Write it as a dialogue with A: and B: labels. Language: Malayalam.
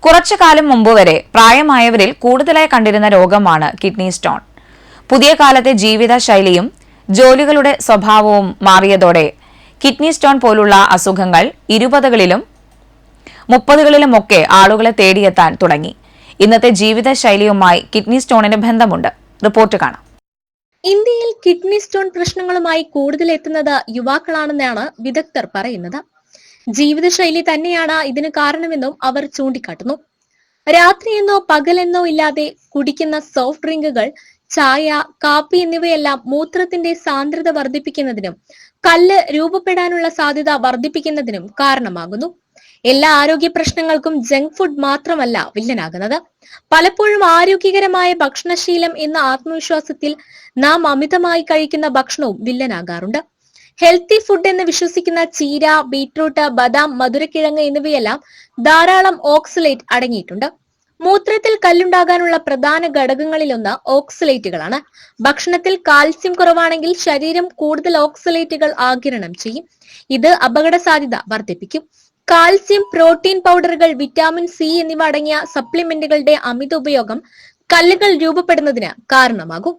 A: കുറച്ചു കാലം മുമ്പ് വരെ പ്രായമായവരിൽ കൂടുതലായി കണ്ടിരുന്ന രോഗമാണ് കിഡ്നി സ്റ്റോൺ. പുതിയ കാലത്തെ ജീവിത ശൈലിയും ജോലികളുടെ സ്വഭാവവും മാറിയതോടെ കിഡ്നി സ്റ്റോൺ പോലുള്ള അസുഖങ്ങൾ 20കളിലും 30കളിലുമൊക്കെ ആളുകളെ തേടിയെത്താൻ തുടങ്ങി. ഇന്നത്തെ ജീവിത ശൈലിയുമായി കിഡ്നി സ്റ്റോണിന് ബന്ധമുണ്ട്. റിപ്പോർട്ട് കാണാം.
B: ഇന്ത്യയിൽ കിഡ്നി സ്റ്റോൺ പ്രശ്നങ്ങളുമായി കൂടുതൽ എത്തുന്നത് യുവാക്കളാണെന്നാണ് വിദഗ്ധർ പറയുന്നത്. ജീവിതശൈലി തന്നെയാണ് ഇതിന് കാരണമെന്നും അവർ ചൂണ്ടിക്കാട്ടുന്നു. രാത്രിയെന്നോ പകലെന്നോ ഇല്ലാതെ കുടിക്കുന്ന സോഫ്റ്റ് ഡ്രിങ്കുകൾ, ചായ, കാപ്പി എന്നിവയെല്ലാം മൂത്രത്തിന്റെ സാന്ദ്രത വർദ്ധിപ്പിക്കുന്നതിനും കല്ല് രൂപപ്പെടാനുള്ള സാധ്യത വർദ്ധിപ്പിക്കുന്നതിനും കാരണമാകുന്നു. എല്ലാ ആരോഗ്യ പ്രശ്നങ്ങൾക്കും ജങ്ക് ഫുഡ് മാത്രമല്ല വില്ലനാകുന്നത്. പലപ്പോഴും ആരോഗ്യകരമായ ഭക്ഷണശീലം എന്ന ആത്മവിശ്വാസത്തിൽ നാം അമിതമായി കഴിക്കുന്ന ഭക്ഷണവും വില്ലനാകാറുണ്ട്. ഹെൽത്തി ഫുഡ് എന്ന് വിശ്വസിക്കുന്ന ചീര, ബീട്രൂട്ട്, ബദാം, മധുരക്കിഴങ്ങ് എന്നിവയെല്ലാം ധാരാളം ഓക്സലേറ്റ് അടങ്ങിയിട്ടുണ്ട്. മൂത്രത്തിൽ കല്ലുണ്ടാകാനുള്ള പ്രധാന ഘടകങ്ങളിലൊന്ന് ഓക്സലേറ്റുകളാണ്. ഭക്ഷണത്തിൽ കാൽസ്യം കുറവാണെങ്കിൽ ശരീരം കൂടുതൽ ഓക്സലേറ്റുകൾ ആഗിരണം ചെയ്യും. ഇത് അപകട സാധ്യത വർദ്ധിപ്പിക്കും. കാൽസ്യം, പ്രോട്ടീൻ പൗഡറുകൾ, വിറ്റാമിൻ സി എന്നിവ അടങ്ങിയ സപ്ലിമെന്റുകളുടെ അമിത ഉപയോഗം കല്ലുകൾ രൂപപ്പെടുന്നതിന് കാരണമാകും.